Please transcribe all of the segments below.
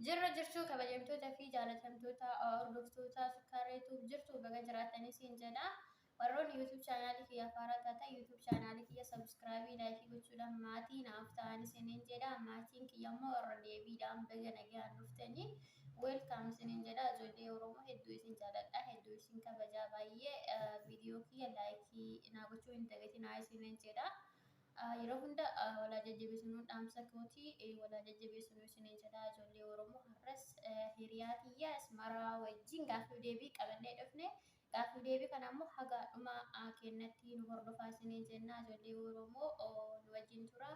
Jirra jirtu kabajamtoota fi jaalatamtoota hordoftoota sukkaarreetuuf jirtu baga jiraatanii siin jedha. Warroonni YouTube chaanaalii kiyya afaaraa taata YouTube chaanaalii kiyya subscribe laayikii gochuudhaan maatii naaf ta'an isiniin jedha. Maatiin kiyya immoo warra deebiidhaan baga nagaan dhuftanii welcome isiniin jedha. Ijoollee Oromoo hedduu isin jaaladha, hedduu isin kabajaa baay'ee viidiyoo kiyya laayikii naa gochuu hin dagatinaa isiniin jedha. Yeroo hunda walaa jajjabeessinuu dhaamsa kooti walaa jajjabeessinuu isiniin jedha. Ijoollee Oromoo har'as hiriyaa kiyyaas maraa wajjin gaaffii deebii qabannee dhufne. Gaaffii deebii kana immoo haga dhuma keenyatti nu hordofaa isiniin jenna. Ijoollee Oromoo nu wajjin tura.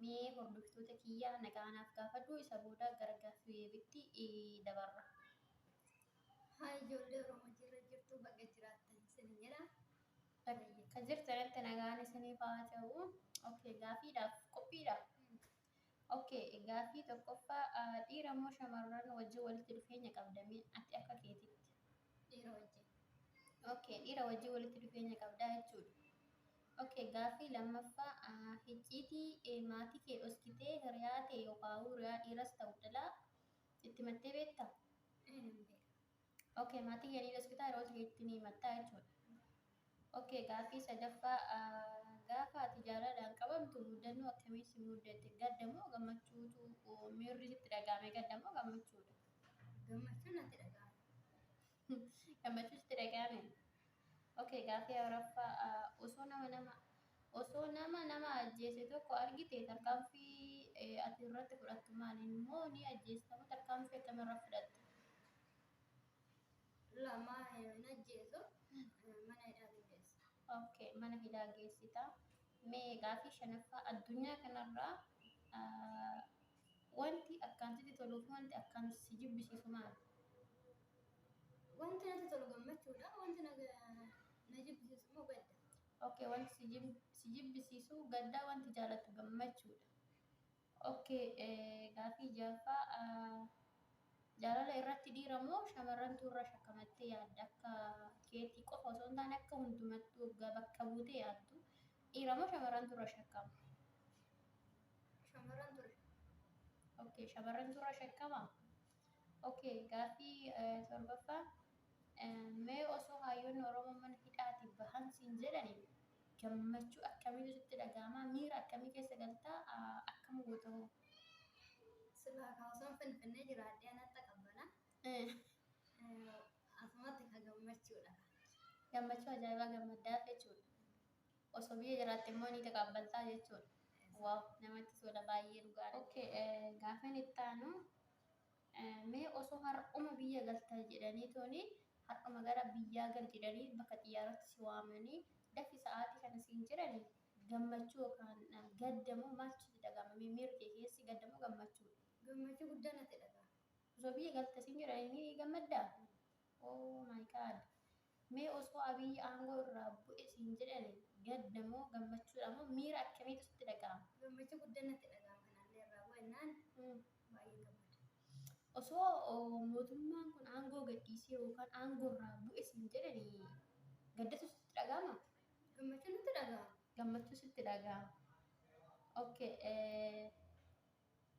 Mee hordoftoota kiyya nagaanaaf gaafadhu isa booda gara gaaffii deebiitti dabarra. Haa ijoollee Oromoo jirra jirtu baga jiraattan isiniin jedha. Kan jirtanitti nagaan isiniif haa ta'u. Okay, gaaffiidhaaf qophiidha. Okay, gaaffii tokkoffaa dhiira moo shamarran wajjin walitti dhufeenya qabdamee ati akka keetitti? Dhiira wajjin. Okay, dhiira wajjin walitti dhufeenya qabdaa jechuudha. Okay, gaaffii lammaffaa icciitii maatii kee dhoksitee hiriyaa ta'e yookaan hiriyaa dhiiras ta'uu dhala itti mattee beektaa? Okay, maatii kee ni dhoksitaa yeroo itti ni mattaa jechuudha. Okay, gaaffii sadaffaa gaafa ati jaalalaan qabamtu mudannoo akkamii si mudate? Gadda moo gammachuutu miirri sitti dhagahame? Gadda moo gammachuudha? Gammachuun natti dhagahame. Gammachuu sitti dhagahame? Okay, gaaffii afuraffaa osoo nama ajjeese tokko argite tarkaanfii ati irratti fudhattu maaliin moo ni ajjeesta moo tarkaanfii akkamirra fudhatta? Lama hin ajjeesu mana hidhaa geessa. Okay, mana hidhaa geessita. Mee gaaffii shanaffaa addunyaa kanarraa wanti akkaan sitti toluu fi wanti akkaan si jibbisiisu maali? Wanti natti tolu gammachuudha. Wanti na jibbisiisu immoo gadda. Okay, wanti si jibbisiisu gadda, wanti jaalattu gammachuudha. Okay, gaaffii jahaffaa jaalala irratti dhiira moo shamarrantu irra shakkamattee yaadda? Akka keetii qofa osoo hin taane akka hundumattuu bakka buutee yaaddu dhiira moo shamarrantu irra shakkama? Shamarran ture. Okay, shamarrantu irra shakkama. Okay, gaaffii torbaffaa mee osoo hayyoonni Oromoo mana hidhaatii bahan siin jedhani gammachuu akkamiitu sitti dhagahama? Miira akkamii keessa galtaa? Akkam goota hoo? Silaa kaasuun finfinnee jiraadhee anatti qabbana. Asumatti kan gammachuudha. Gammachuu ajaa'ibaa gammaddaaf jechuudha. Osoo biyya jiraatte immoo ni taqabbaltaa jechuudha. Waaw, namatti tola baay'ee dhugaadha. Okay, gaaffiin itti aanu mee osoo har'uma biyya galta jedhanii tooni har'uma gara biyyaa gal jedhanii bakka xiyyaaratti si waamanii daffi sa'aatii kana siin jedhanii gammachuu yookaan gadda moo maaltu sitti dhagahama? Miirri kee keessi gadda moo gammachuudha? Gammachuu guddaa natti dhagahama. Osoo biyya galta siin jedhanii ni gammaddaa? Oh my god. Mee osoo Abiyyi aangoo irraa bu'e siin jedhani gadda moo gammachuudha moo miira akkamiitu sitti dhagahama? Gammachuu guddaa natti dhagahama. Kanallee irraa bu'ennaan baay'ee gammada. Osoo mootummaan kun aangoo gadhiisee yookaan aangoo irraa bu'e siin jedhani gaddatu sitti dhagahama? Gammachuu natti dhagahama. Gammachuu sitti dhagahama. Okay,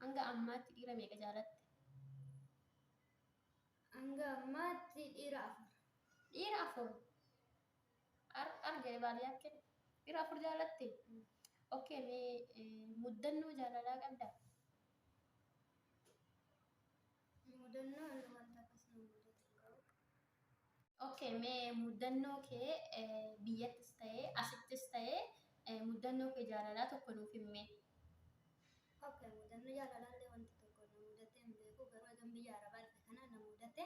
hanga ammaatti dhiira meeqa jaalatte? Hanga ammaatti dhiira afur. Dhiira afur? Argee baadiyyaa kenna. Dhiira afur jaalatte? Okay, mee muddannoo jaalalaa qabdaa? Mudannoo wanta akkas nu mudatu qabu. Okay, mee muddannoo kee biyyattis ta'ee asittis ta'ee muddannoo kee jaalalaa tokko nuuf himi. Okay, mudannoo jaalalaallee wanti tokko na mudatee hin beeku garuu egan biyya arabaa dhufe kana na mudate.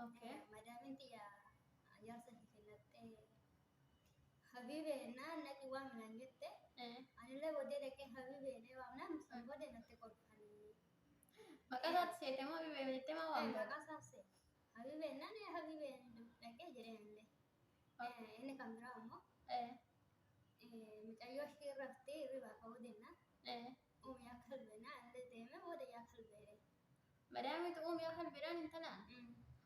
Okay. Madaamin xiyya jaarsa filattee Habibee naqi waamnaan jette. Anillee booddee dhaqee Habibee waamnaan san booddee natti kolfanii. Maqaa isaatti seetee moo Habibee jettee maa waamte? Maqaa isaas Habibee Habibee dhaqee jedheenillee. Inni kan biraa immoo mucayyoo ishee raftee hirribaa ka'uu deemna. Uumiyaa kalbeenaa illee deeme booda yaa kalbeedhe. Madaamitu uumiyaa kalbeedhaan hin talaan?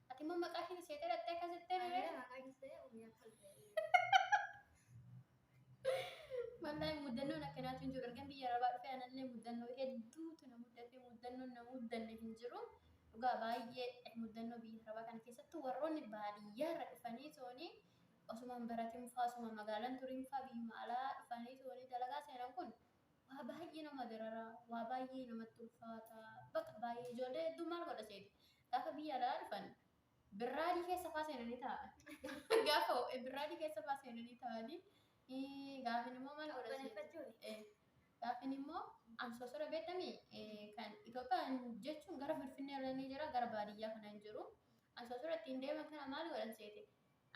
Ati immoo maqaa ishee seetee dhattee akkasitti Maqaa ishee uumiyaa kalbeedhe. wallahi mudannoo akkanaatiin jiru ergan biyya arabaa dhufee anallee mudannoo hedduutu na mudate mudannoo na muddanne hin jiru dhugaa baay'ee mudannoo biyya arabaa kana keessatti warroonni baadiyyaa irra dhufanii tooni osuma baratiin faa osuma magaalaan turiin faa biyya alaa dhufanii tooni dalagaa seenan kun waa baay'ee nama darara waa baay'ee namatti ulfaata bakka baay'ee ijoollee hedduu maal godha seeti gaafa biyya alaa dhufan birraadii keessa faa seenanii taa'an gaafa birraadii keessa faa seenanii taa'anii gaafin immoo maal godha gaafin immoo ansosora beektamii kan Itoophiyaan jechuun gara Finfinnee irra ni jira gara baadiyyaa kana hin jiru ansosora ittiin deeman kana maal godhan seete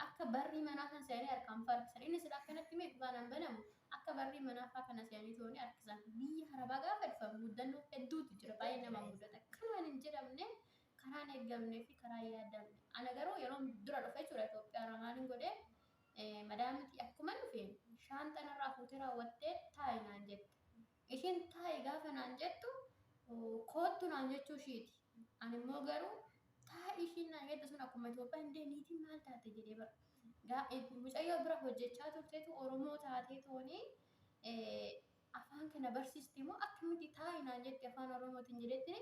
akka barrii manaa kan seenanii harkaan farkisan inni sila akkanatti mee dhugaadhaan banamu akka barrii manaa faa kana seenanii tooni harkisan biyya arabaa gaafa dhufan muddannoo hedduutu jira baay'ee nama muddata kanaan hin jedhamne karaan eeggamnee fi karaa yaadamne ana garuu yeroo dura dhufe jira Itoophiyaa irraa maaliin godhee madaamiti akkuma dhufe shaanxan irraa fuutee raawwattee taa'i naan jette. Ishiin taa'i gaafa naan jettu koottu naan jechuu ishiiti. Ani immoo garuu taa'i ishiin naan jette sun akkuma Itoophiyaa hin deeniitiin maal taate jedhee bara. Mucayyoo bira hojjechaa turteetu Oromoo taatee tooni afaan kana barsiisti immoo akkamitti taa'i naan jette afaan Oromootiin jedhetti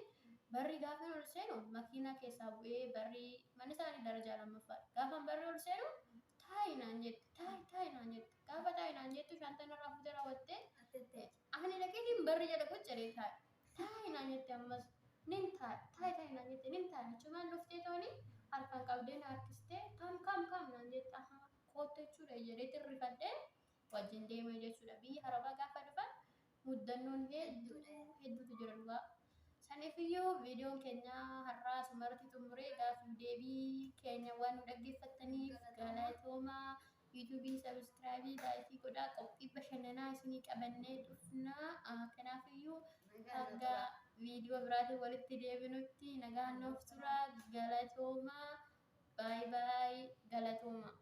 barri gaafa ol seenu makiinaa keessaa bu'ee barri mana isaanii darajaa lammaffaa gaafa barri ol seenu taa'i naan jette taa'i naan jette gaafa taa'i naan jettu shaantan irraa fuutee raawwattee ani dhaqeetiin barri jala gochadee taa'i naan jette ammas nin taa'i naan jette nin taa'i achumaan dhuftee tooni harkaan qabdee na harkistee kam naan jette koottu jechuudha jedhee tirrifadhee wajjin deemee jechuudha biyya arabaa gaafa dhufan muddannoon hedduutu jira dhugaa. Sanifiyyuu viidiyoon keenya har'aa sumarratti xumuree gaaffii deebii keenya waan nu dhaggeeffattaniif galatoomaa yuutuubii sabiskiraabii laayikii godhaa qophii bashannanaa isinii qabannee dhufnaa kanaafiyyuu hanga viidiyoo biraatiin walitti deebinutti nagaan nuuf turaa galatoomaa baay'ee galatoomaa.